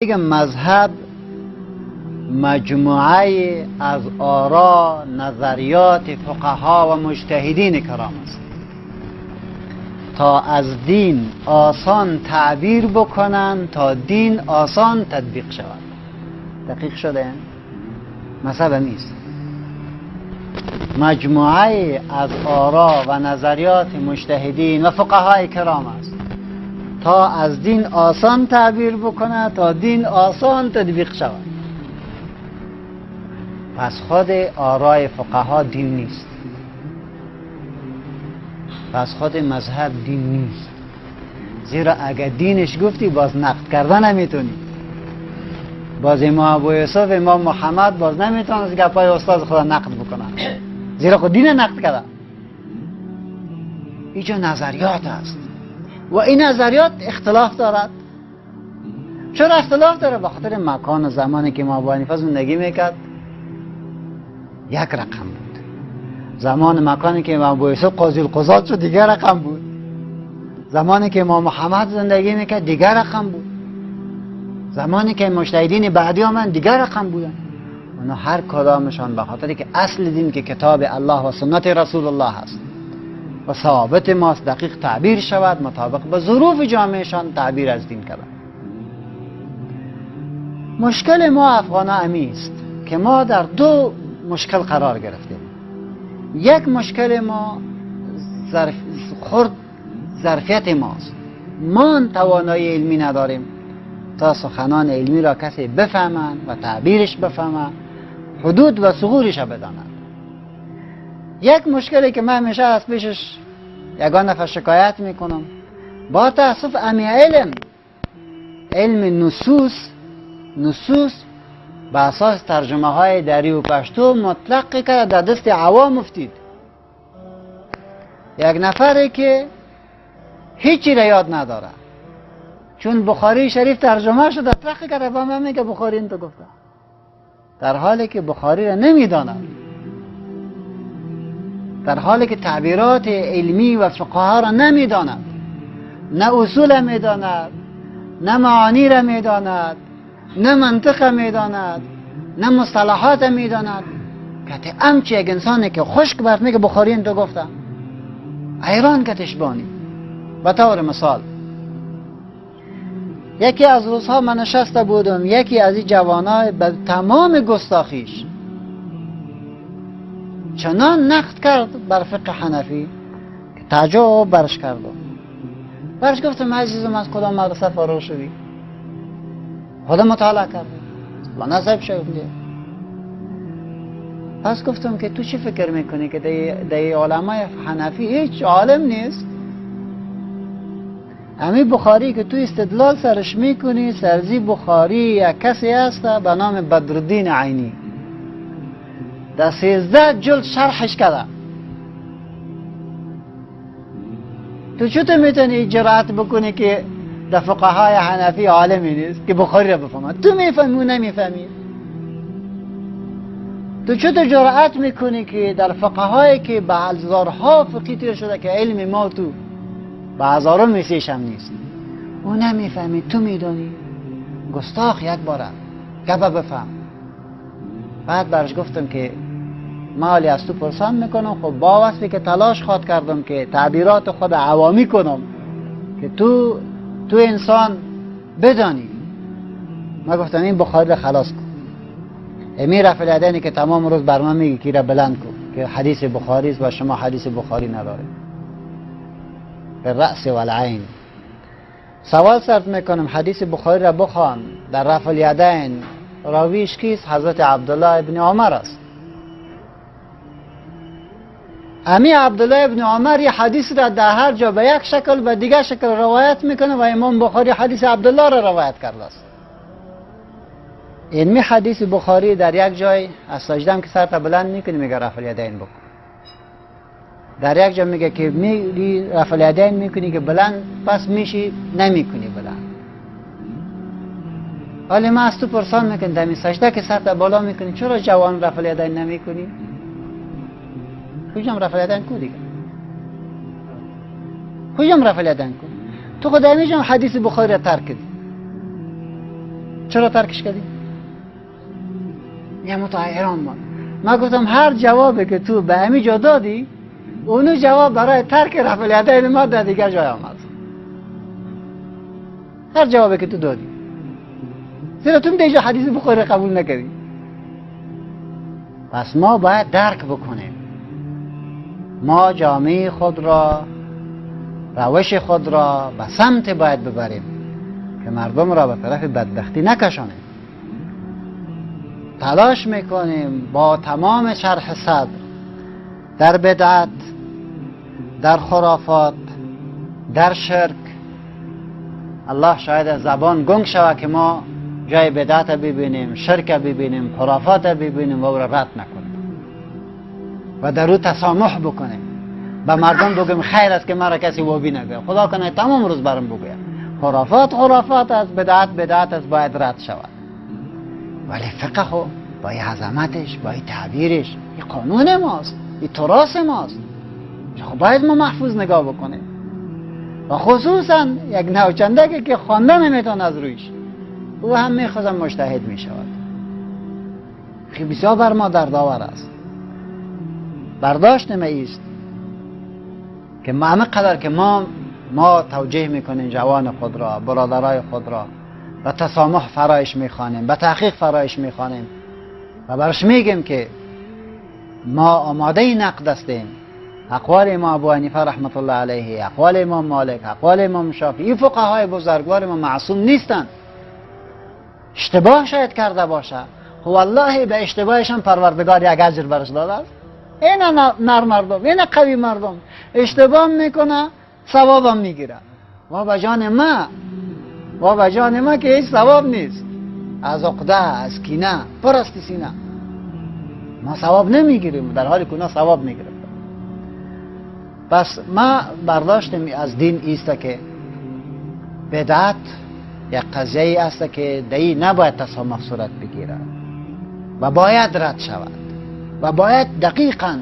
دیگه مذهب مجموعه از آرا نظریات فقها و مجتهدین کرام است تا از دین آسان تعبیر بکنن تا دین آسان تطبیق شود. دقیق شده؟ مذهب نیست، مجموعه از آرا و نظریات مجتهدین و فقهای کرام است تا از دین آسان تعبیر بکنه تا دین آسان تطبیق شود. پس خود آرای فقها دین نیست، پس خود مذهب دین نیست، زیرا اگر دینش گفتی باز نقد کردن نمیتونی. باز امام ابو یوسف امام محمد باز نمیتونست گپای استاد خدا نقد بکنن، زیرا خود دین نقد کردن. اینجا نظریات است و این نظریات اختلاف دارد. چرا اختلاف داره؟ به خاطر مکان و زمانی که امام ابو حنیفه زندگی میکرد یک رقم بود، زمان مکانی که امام ابو یوسف قاضی القضات شد دیگر رقم بود، زمانی که امام محمد زندگی میکرد دیگر رقم بود، زمانی که مجتهدین بعدی آمدن دیگر رقم بودن. اونا هر کدامشان به خاطر که اصل دین که کتاب الله و سنت رسول الله هست و ثابت ماست دقیق تعبیر شود مطابق به ظروف جامعهشان تعبیر از دین کردن. مشکل ما افغان امی است که ما در دو مشکل قرار گرفتیم. یک مشکل ما ظرفیت ماست، ما توانایی علمی نداریم تا سخنان علمی را کسی بفهمند و تعبیرش بفهمند، حدود و ثغورش را بداند. یک مشکلی که من همیشه از پیشش یگان نفر شکایت میکنم، با تأسف امی علم نصوص به اساس ترجمه های دری و پشتو مطلق که در دست عوام افتید. یک نفری که هیچی را یاد نداره چون بخاری شریف ترجمه شده تلقی کرده با من میگه بخاری این تو گفته، در حالی که بخاری را نمیداند، در حالی که تعبیرات علمی و فقها را نمیداند، نه اصول میداند، نه معانی را میداند، نه منطق میداند، نه مصطلحات میداند. که امچه یک انسانی که خشک برد میگه بخاری این تو گفته، حیران کتش بانی. به طور مثال یکی از روزها من نشسته بودم، یکی از این جوانای به تمام گستاخیش چنان نقد کرد بر فقه حنفی که تعجب برش کردم. برش گفتم عزیزم از کدام مدرسه فارغ شدی؟ خودم مطالعه کردم و نصب شدم. پس گفتم که تو چی فکر میکنی که در علمای حنفی هیچ عالم نیست؟ همین بخاری که تو استدلال سرش میکنی، سرزی بخاری یک کسی هست به نام بدرالدین عینی در 13 جلد شرحش کرده. تو چطور میتونی جرأت بکنی که در فقهای حنفی عالمی نیست که بخاری را بفهمه؟ تو میفهمی و نمیفهمی. تو چطور جرأت میکنی که در فقهایی که به هزارها فقهی تیر شده که علم ما تو به هزاران میسیش هم نیست او نمیفهمی، تو میدانی. گستاخ یک باره گفه بفهم. بعد برش گفتم که مالی از تو پرسان میکنم، خب با وصفی که تلاش خواد کردم که تعبیرات خود عوامی کنم که تو انسان بدانی. ما گفتم این بخاری را خلاص کن، امیر رفع الیدینی که تمام روز برنامه میگی که را بلند کن که حدیث بخاری است و شما حدیث بخاری نداره. به رأس و العین سوال سرت میکنم، حدیث بخاری را بخوان. در رفع الیدین راویش کیست؟ حضرت عبدالله ابن عمر است. امی عبدالله ابن عمر یه حدیث را در هر جا به یک شکل و دیگر شکل روایت میکنه و امام بخاری حدیث عبدالله را روایت کرده است. علمی حدیث بخاری در یک جای از سجدم که سرت بلند میکنی میگه رفع الیدین بکن، در یک جا میگه که میری رفع الیدین میکنی که بلند پس میشی نمیکنی بلند. حالی ما از تو پرسان میکنی دمی سجده که سرت بالا میکنی چرا جوان رفع الیدین نمیکنی؟ کجام رفع الیدین کو دیگه؟ کجام رفع الیدین کو؟ تو خود همیشه حدیث بخاری را ترک کردی. چرا ترکش کردی؟ یه متحیران من. من گفتم هر جوابی که تو به امی جا دادی اونو جواب برای ترک رفع الیدین ما در دیگر جای آمد. هر جوابی که تو دادی، زیرا تو دیجا حدیث بخاری قبول نکردی. پس ما باید درک بکنیم، ما جامعه خود را، روش خود را به سمت باید ببریم که مردم را به طرف بدبختی نکشانیم. تلاش میکنیم با تمام شرح صدر در بدعت، در خرافات، در شرک. الله شاید زبان گنگ شود که ما جای بدعت ببینیم، شرک ببینیم، خرافات ببینیم و او را رد نکنیم و در او تسامح بکنیم، به مردم بگیم خیر است که مرا کسی وابی نگه. خدا کنه تمام روز برام بگویم خرافات است، بدعت است، باید رد شود. ولی فقه خو با این عظمتش، با این تعبیرش، این قانون ماست، این تراث ماست، خب باید ما محفوظ نگاه بکنیم. و خصوصا یک نوچندگی که خوانده نمیتونه از رویش، او هم میخواد مجتهد میشود. خیلی بسیار بر ما دردآور است. برداشت ما است که همه قدر که ما توجیه میکنیم جوان خود را، برادرای خود را، و تسامح فرایش میخوانیم، به تحقیق فرایش میخوانیم و برش میگیم که ما آماده نقد هستیم. اقوال امام ابو حنیفه رحمت الله علیه، اقوال امام مالک، اقوال امام شافعی، این فقهای بزرگوار ما معصوم نیستند. اشتباه شاید کرده باشه، خب والله به اشتباهش هم پروردگار یک اجر برش داده است. این نر مردم، این قوی مردم اشتباه میکنه، ثوابم میگیره. و به جان ما که هیچ ثواب نیست. از عقده، از کینه پر است سینه، ما ثواب نمیگیریم، در حالی که اونا ثواب میگیرن. پس ما برداشتم از دین ایست که بدعت یک قضیه است که دایی نباید تسامح صورت بگیرد و باید رد شود و باید دقیقاً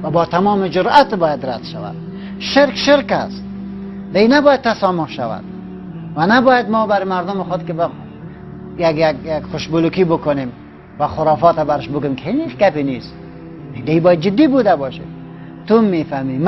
و با تمام جرأت باید رد شود. شرک است، دایی نباید تسامح شود و نباید ما بر مردم خود که یک خوشبلوکی بکنیم و خرافات برش بگیم که هیچ گپی نیست. دایی باید جدی بوده باشه. تو میفهمی، من